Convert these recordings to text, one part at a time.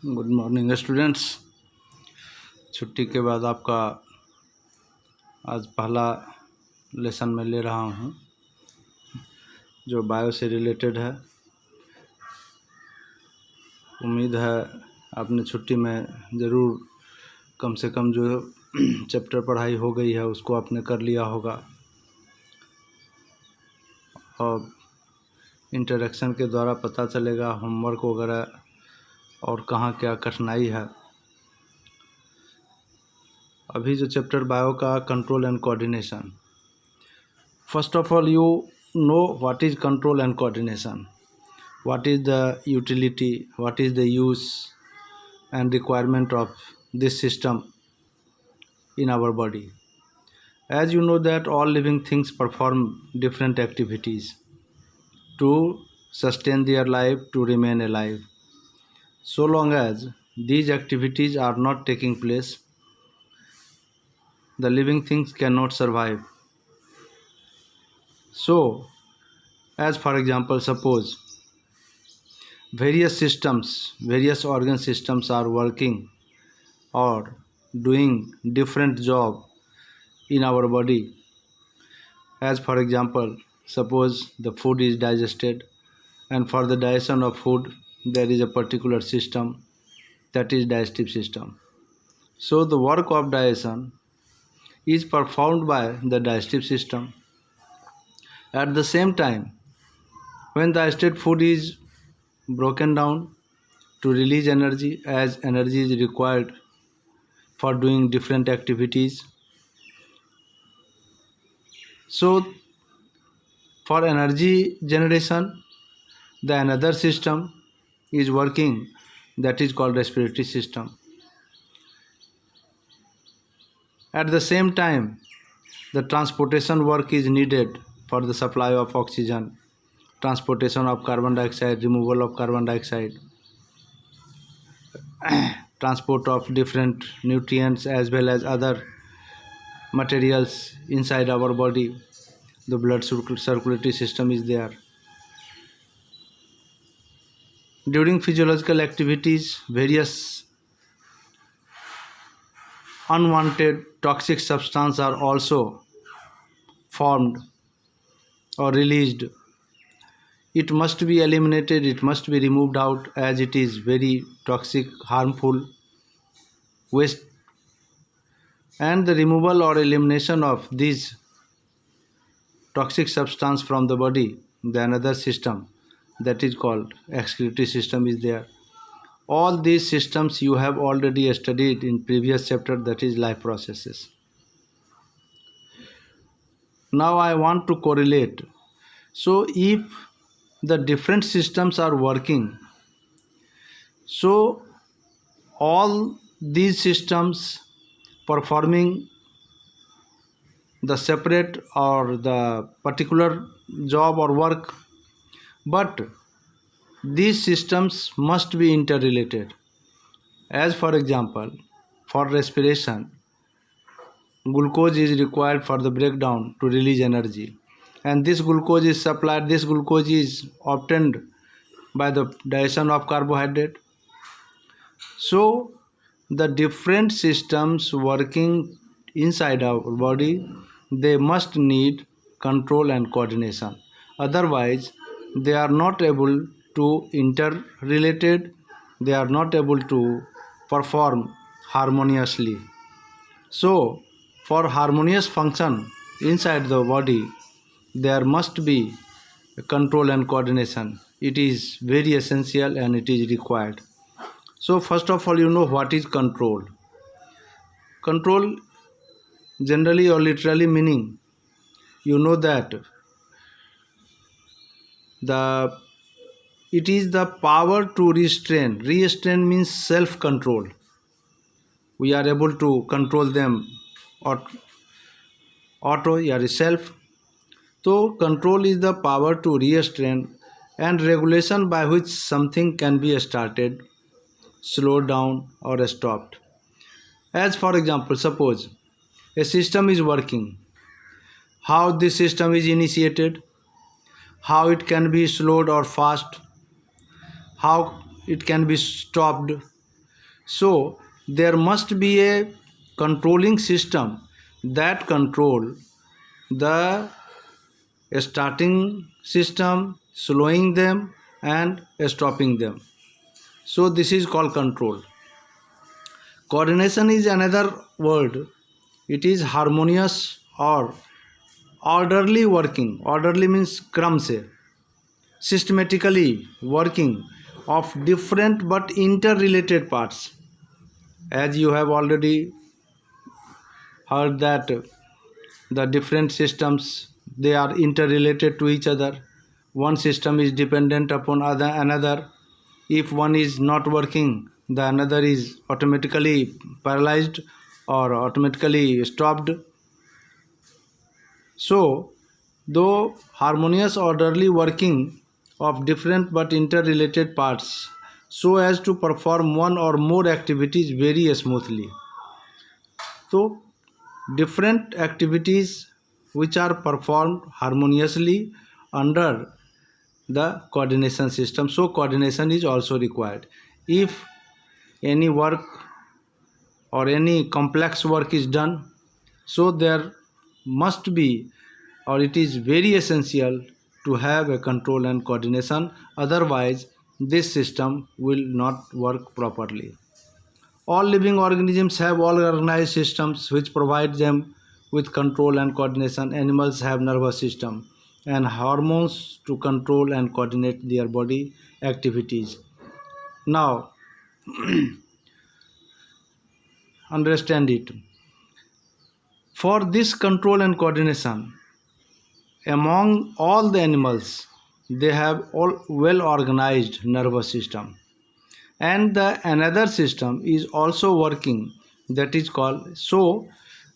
Good morning students. छुट्टी के बाद आपका आज पहला लेसन मैं ले रहा हूँ जो बायो से रिलेटेड है। उम्मीद है आपने छुट्टी में ज़रूर कम से कम जो चैप्टर पढ़ाई हो गई है उसको आपने कर लिया होगा और इंटरेक्शन के द्वारा पता चलेगा होमवर्क वगैरह और कहाँ क्या कठिनाई है। अभी जो चैप्टर बायो का control and coordination, first of all you know what is control and coordination, what is the utility, what is the use and requirement of this system in our body. As you know that all living things perform different activities to sustain their life, to remain alive. So long as these activities are not taking place, the living things cannot survive. So as for example, suppose various systems, various organ systems are working or doing different job in our body. As for example, suppose the food is digested, and for the digestion of food there is a particular system, that is digestive system. So the work of digestion is performed by the digestive system. At the same time, when the digested food is broken down to release energy, as energy is required for doing different activities. So for energy generation, the another system is working, that is called respiratory system. At the same time, the transportation work is needed for the supply of oxygen, transportation of carbon dioxide, removal of carbon dioxide, transport of different nutrients as well as other materials inside our body. The blood circulatory system is there. During physiological activities, various unwanted toxic substances are also formed or released. It must be eliminated, it must be removed out, as it is very toxic, harmful waste. And the removal or elimination of these toxic substance from the body, the another system that is called excretory system is there. All these systems you have already studied in previous chapter, that is life processes. Now I want to correlate. So if the different systems are working, so all these systems performing the separate or the particular job or work, but these systems must be interrelated. As for example, for respiration, glucose is required for the breakdown to release energy, and this glucose is supplied, this glucose is obtained by the digestion of carbohydrate. So the different systems working inside our body, they must need control and coordination, otherwise they are not able to interrelated, they are not able to perform harmoniously. So for harmonious function inside the body, there must be control and coordination. It is very essential and it is required. So first of all, you know what is control. Control generally or literally meaning, you know that it is the power to restrain. Restrain means self-control. We are able to control them auto yourself. So control is the power to restrain and regulation by which something can be started, slowed down or stopped. As for example, suppose a system is working, how this system is initiated, how it can be slowed or fast, how it can be stopped, So there must be a controlling system that control the starting system, slowing them and stopping them. So this is called control. Coordination is another word. It is harmonious or orderly working. Orderly means क्रम से, systematically working of different but interrelated parts. As you have already heard that the different systems, they are interrelated to each other. One system is dependent upon another. If one is not working, the another is automatically paralyzed or automatically stopped. So though harmonious orderly working of different but interrelated parts so as to perform one or more activities very smoothly. So different activities which are performed harmoniously under the coordination system. So coordination is also required. If any work or any complex work is done, so there must be, or it is very essential to have a control and coordination, otherwise this system will not work properly. All living organisms have well organized systems which provide them with control and coordination. Animals have nervous system and hormones to control and coordinate their body activities. Now understand it. For this control and coordination, among all the animals, they have all well organized nervous system, and the another system is also working, that is called, so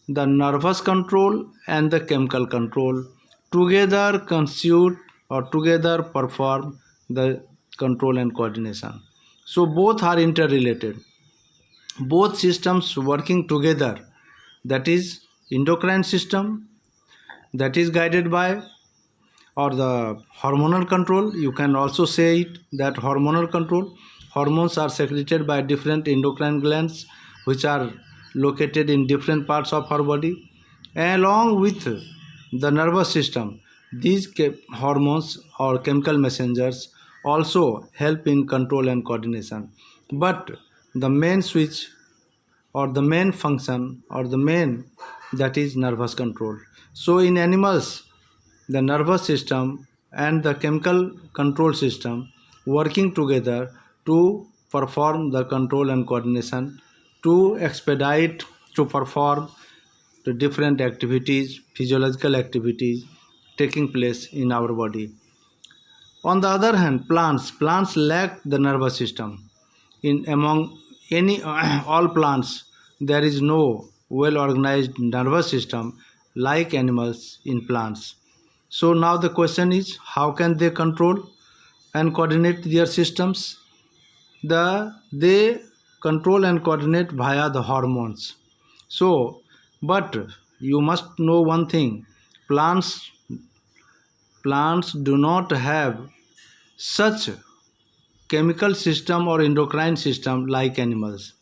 the nervous control and the chemical control together constitute or together perform the control and coordination. So both are interrelated, both systems working together, that is endocrine system, that is guided by, or the hormonal control, you can also say it that hormonal control. Hormones are secreted by different endocrine glands which are located in different parts of our body. Along with the nervous system, these hormones or chemical messengers also help in control and coordination. But the main switch or the main function or the main, that is nervous control. So in animals, the nervous system and the chemical control system working together to perform the control and coordination, to expedite, to perform the different activities, physiological activities taking place in our body. On the other hand, plants lack the nervous system. In among any all plants, there is no well organized nervous system like animals in plants. So now the question is, how can they control and coordinate their systems? They control and coordinate via the hormones. So, but you must know one thing: plants do not have such chemical system or endocrine system like animals.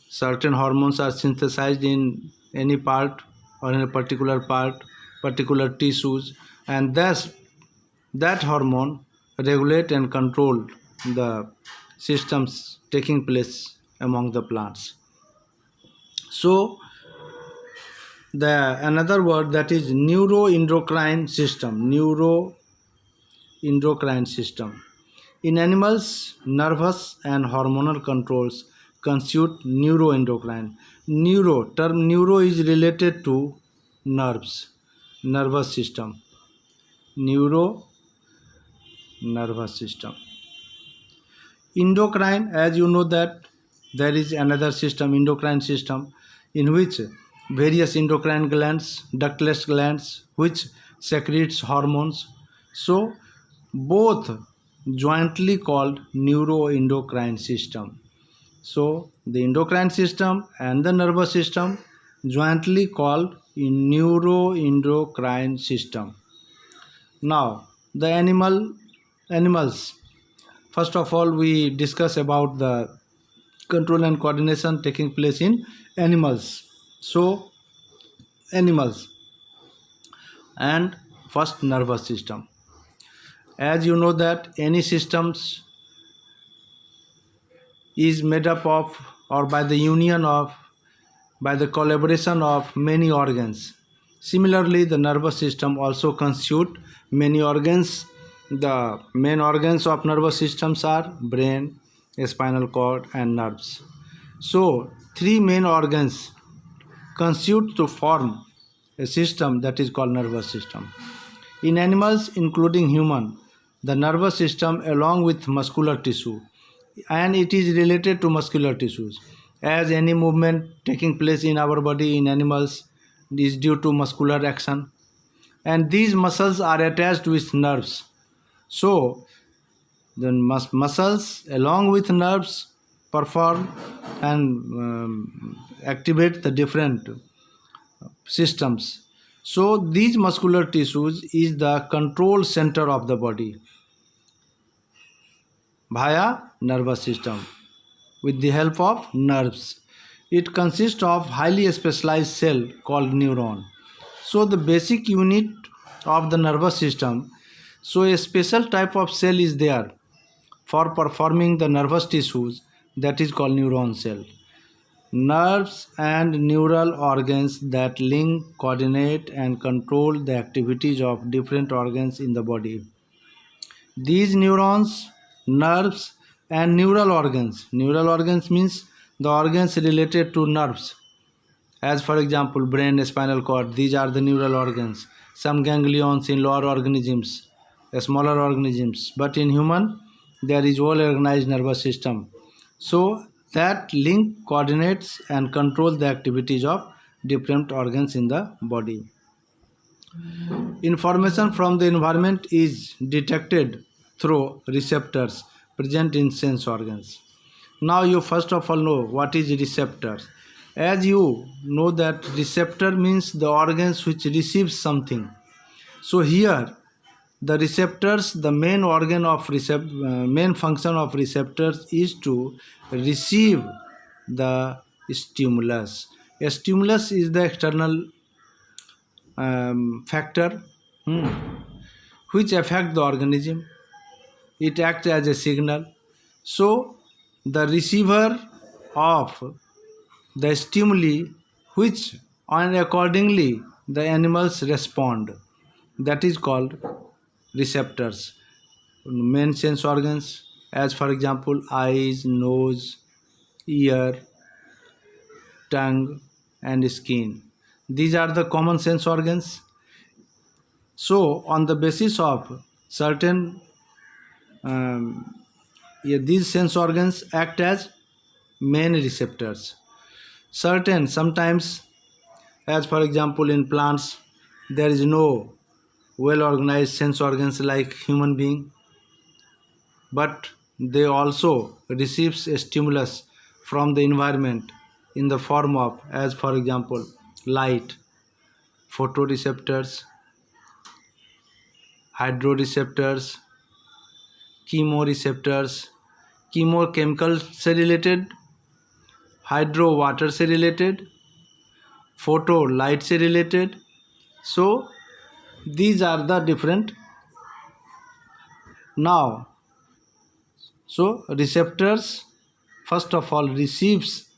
Certain hormones are synthesized in any part or in a particular part, particular tissues, and thus that hormone regulate and control the systems taking place among the plants. So the another word, that is neuroendocrine system. Neuroendocrine system. In animals, nervous and hormonal controls constitute neuroendocrine. Term neuro is related to nerves, nervous system. Nervous system. Endocrine, as you know that there is another system, endocrine system, in which various endocrine glands, ductless glands, which secretes hormones. So both jointly called neuroendocrine system. So the endocrine system and the nervous system jointly called neuroendocrine system. Now the animals, first of all we discuss about the control and coordination taking place in animals. So animals. And first, nervous system. As you know that any systems is made up of, or by the union of, by the collaboration of many organs. Similarly, the nervous system also constitute many organs. The main organs of nervous systems are brain, spinal cord, and nerves. So, three main organs constitute to form a system that is called nervous system. In animals, including human, the nervous system along with muscular tissue, and it is related to muscular tissues, as any movement taking place in our body in animals is due to muscular action, and these muscles are attached with nerves. So the muscles along with nerves perform and activate the different systems. So these muscular tissues is the control center of the body via nervous system with the help of nerves. It consists of highly specialized cell called neuron. So the basic unit of the nervous system, so a special type of cell is there for performing the nervous tissues, that is called neuron cell. Nerves and neural organs that link, coordinate and control the activities of different organs in the body. These neurons, nerves and neural organs means the organs related to nerves, as for example brain, spinal cord, these are the neural organs. Some ganglions in lower organisms, smaller organisms, but in human there is well organized nervous system, so that link, coordinates and control the activities of different organs in the body. Information from the environment is detected through receptors present in sense organs. Now you first of all know what is receptors. As you know that receptor means the organs which receives something. So here the receptors, the main organ of main function of receptors is to receive the stimulus. A stimulus is the external factor which affect the organism. It acts as a signal. So the receiver of the stimuli, which and accordingly the animals respond, that is called receptors. Main sense organs, as for example eyes, nose, ear, tongue and skin, these are the common sense organs. So on the basis of certain these sense organs act as main receptors. Sometimes, as for example in plants, there is no well organized sense organs like human being, but they also receives a stimulus from the environment in the form of, as for example light, photoreceptors, hydroreceptors, chemoreceptors, chemo chemical से related, hydro water से related, photo light से related. So these are the different. Now so receptors first of all receives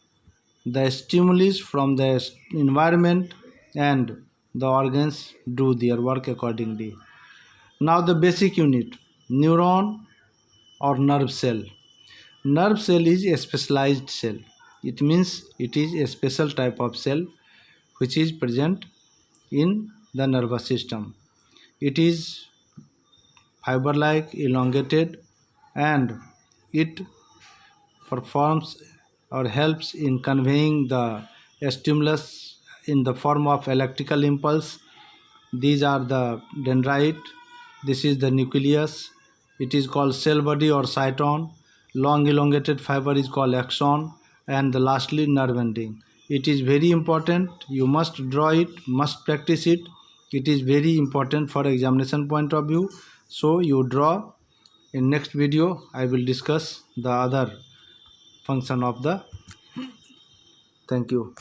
the stimulus from the environment and the organs do their work accordingly. Now the basic unit, neuron or nerve cell. Nerve cell is a specialized cell. It means it is a special type of cell which is present in the nervous system. It is fiber-like, elongated, and it performs or helps in conveying the stimulus in the form of electrical impulse. These are the dendrite. This is the nucleus. It is called cell body or cyton. Long elongated fiber is called axon, and lastly nerve ending. It is very important. You must draw it, must practice it. It is very important for examination point of view. So you draw. In next video I will discuss the other function of the. Thank you.